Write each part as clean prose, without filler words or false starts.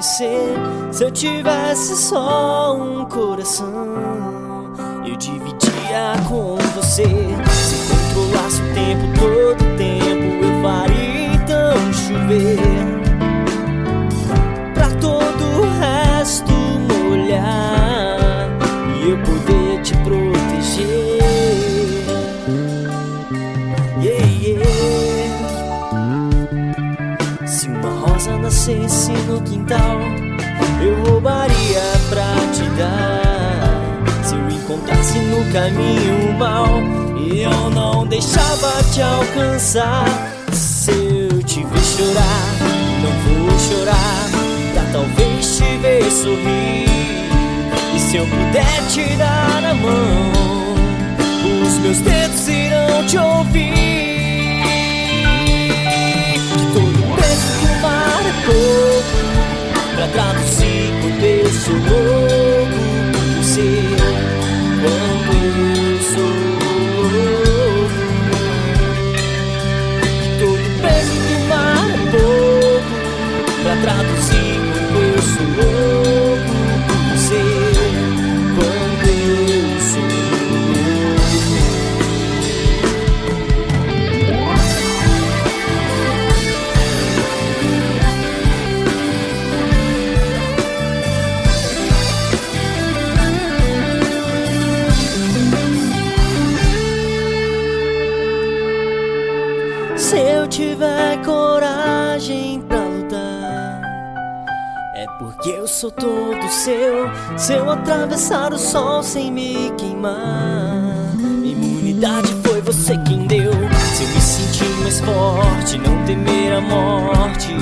você. Se eu tivesse só um coração, eu dividia com você. Se controlasse o tempo, todo o tempo, eu faria então chover, pra todo o resto molhar e eu poder te proteger. Se uma rosa nascesse no quintal, eu roubaria pra te dar. Se eu encontrasse no caminho o mal, eu não deixava te alcançar. Se eu te ver chorar, não vou chorar, pra talvez te ver sorrir. E se eu puder te dar a mão, os meus dedos irão te ouvir. Pra traduzir quando eu sou louco por você, quando eu sou louco. Que todo peso do mar é pouco pra traduzir quando eu sou louco por você, quando eu sou Se eu tiver coragem pra lutar, é porque eu sou todo seu. Se eu atravessar o sol sem me queimar, imunidade foi você quem deu. Se eu me sentir mais forte, não temer a morte,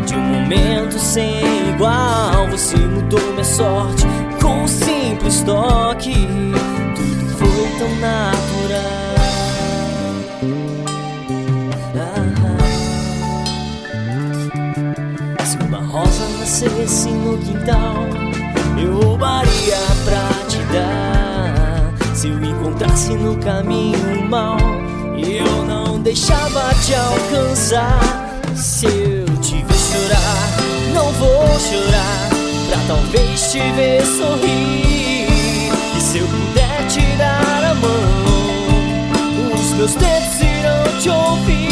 de um momento sem igual, você mudou minha sorte com um simples toque. Tudo foi tão natural. Se uma rosa nascesse no quintal, eu roubaria pra te dar. Se eu encontrasse no caminho o mal, eu não deixava te alcançar. Se eu te ver chorar, não vou chorar, pra talvez te ver sorrir. E se eu puder te dar a mão, os meus dedos irão te ouvir.